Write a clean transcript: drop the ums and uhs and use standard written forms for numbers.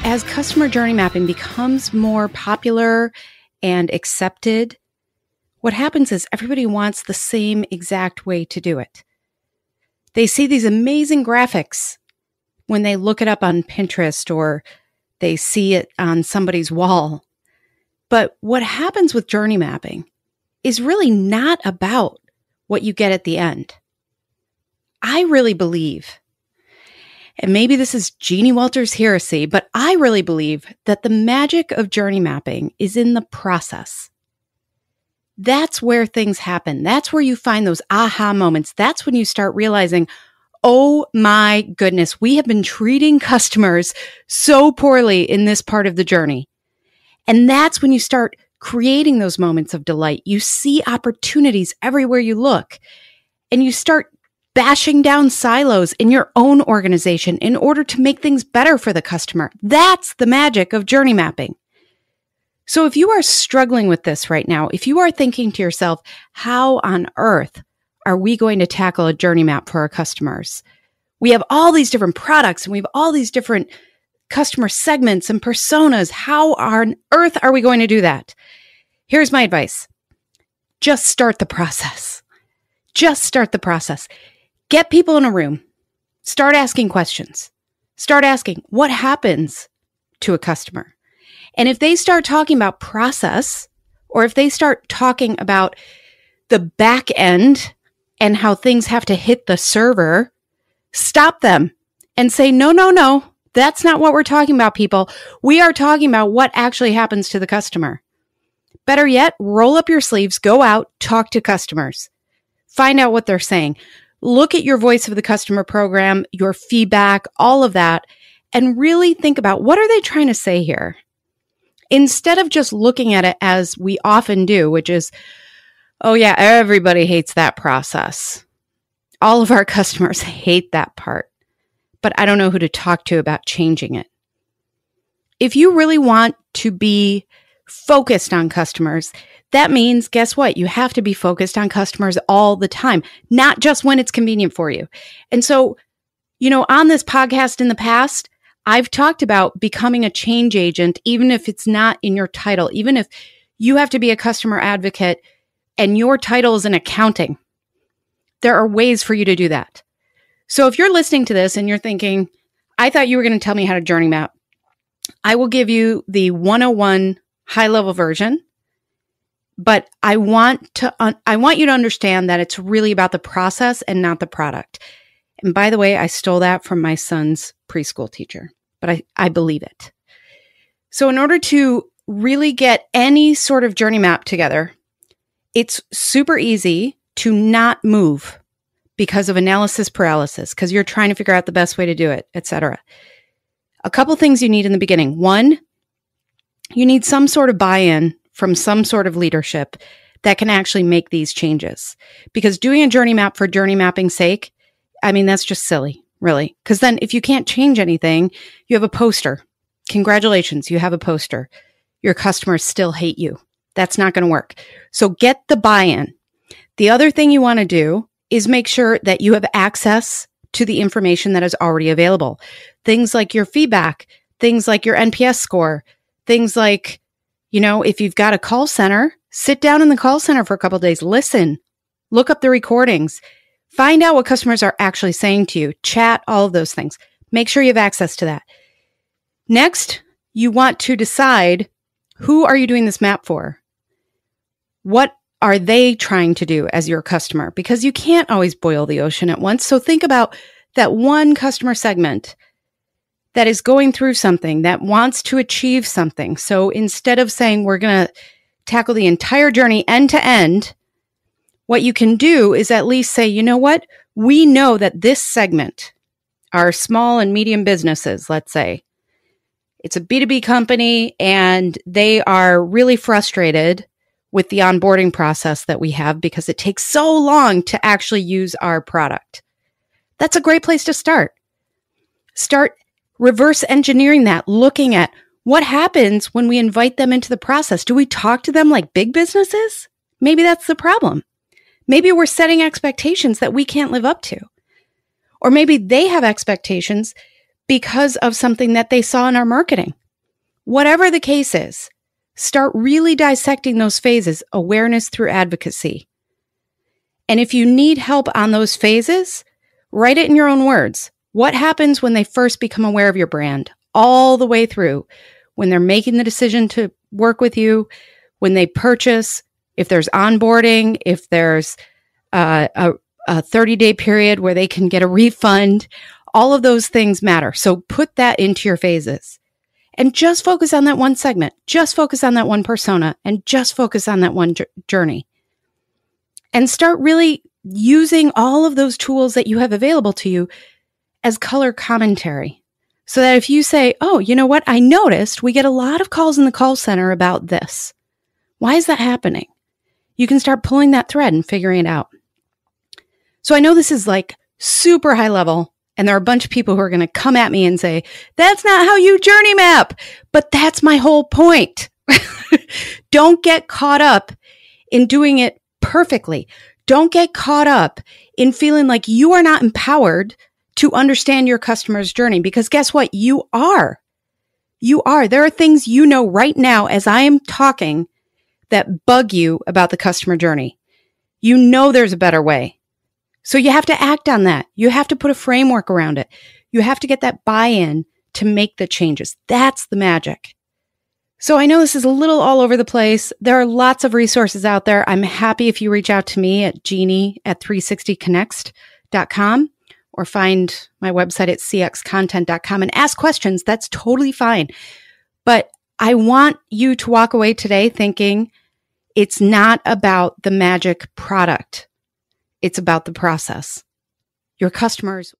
As customer journey mapping becomes more popular and accepted, what happens is everybody wants the same exact way to do it. They see these amazing graphics when they look it up on Pinterest or they see it on somebody's wall. But what happens with journey mapping is really not about what you get at the end. I really believe, and maybe this is Jeannie Walters' heresy, but I really believe that the magic of journey mapping is in the process. That's where things happen. That's where you find those aha moments. That's when you start realizing, oh my goodness, we have been treating customers so poorly in this part of the journey. And that's when you start creating those moments of delight. You see opportunities everywhere you look, and you start bashing down silos in your own organization in order to make things better for the customer. That's the magic of journey mapping. So if you are struggling with this right now, if you are thinking to yourself, how on earth are we going to tackle a journey map for our customers? We have all these different products and we have all these different customer segments and personas. How on earth are we going to do that? Here's my advice. Just start the process. Just start the process. Get people in a room. Start asking questions. Start asking, what happens to a customer? And if they start talking about process, or if they start talking about the back end and how things have to hit the server, stop them and say, no, that's not what we're talking about, people. We are talking about what actually happens to the customer. Better yet, roll up your sleeves, go out, talk to customers. Find out what they're saying. Look at your voice of the customer program, your feedback, all of that, and really think about what are they trying to say here? Instead of just looking at it as we often do, which is, oh yeah, everybody hates that process. All of our customers hate that part, but I don't know who to talk to about changing it. If you really want to be focused on customers, that means, guess what? You have to be focused on customers all the time, not just when it's convenient for you. And so, on this podcast in the past, I've talked about becoming a change agent, even if it's not in your title, even if you have to be a customer advocate and your title is in accounting. There are ways for you to do that. So if you're listening to this and you're thinking, I thought you were going to tell me how to journey map, I will give you the 101 high-level version. But I want you to understand that it's really about the process and not the product. And by the way, I stole that from my son's preschool teacher, but I believe it. So in order to really get any sort of journey map together, it's super easy to not move because of analysis paralysis, because you're trying to figure out the best way to do it, etc. A couple things you need in the beginning. One, you need some sort of buy-in from some sort of leadership that can actually make these changes. Because doing a journey map for journey mapping's sake, that's just silly, really. Because then if you can't change anything, you have a poster. Congratulations, you have a poster. Your customers still hate you. That's not going to work. So get the buy-in. The other thing you want to do is make sure that you have access to the information that is already available. Things like your feedback, things like your NPS score, things like if you've got a call center, sit down in the call center for a couple of days, listen, look up the recordings, find out what customers are actually saying to you, chat, all of those things. Make sure you have access to that. Next, you want to decide, who are you doing this map for? What are they trying to do as your customer? Because you can't always boil the ocean at once. So think about that one customer segment that is going through something, that wants to achieve something. So instead of saying we're going to tackle the entire journey end to end, what you can do is at least say, you know what? We know that this segment, our small and medium businesses, let's say, it's a B2B company and they are really frustrated with the onboarding process that we have because it takes so long to actually use our product. That's a great place to start. Start reverse engineering that, looking at what happens when we invite them into the process. Do we talk to them like big businesses? Maybe that's the problem. Maybe we're setting expectations that we can't live up to. Or maybe they have expectations because of something that they saw in our marketing. Whatever the case is, start really dissecting those phases, awareness through advocacy. And if you need help on those phases, write it in your own words. What happens when they first become aware of your brand? All the way through. When they're making the decision to work with you, when they purchase, if there's onboarding, if there's a 30-day period where they can get a refund, all of those things matter. So put that into your phases and just focus on that one segment, just focus on that one persona, and just focus on that one journey. And start really using all of those tools that you have available to you as color commentary. So that if you say, oh, you know what? I noticed we get a lot of calls in the call center about this. Why is that happening? You can start pulling that thread and figuring it out. So I know this is like super high level, and there are a bunch of people who are going to come at me and say, that's not how you journey map. But that's my whole point. Don't get caught up in doing it perfectly. Don't get caught up in feeling like you are not empowered to understand your customer's journey, because guess what? You are. You are. There are things you know right now as I am talking that bug you about the customer journey. You know there's a better way. So you have to act on that. You have to put a framework around it. You have to get that buy-in to make the changes. That's the magic. So I know this is a little all over the place. There are lots of resources out there. I'm happy if you reach out to me at jeannie@360connects.com or find my website at cxcontent.com and ask questions. That's totally fine. But I want you to walk away today thinking it's not about the magic product. It's about the process. Your customers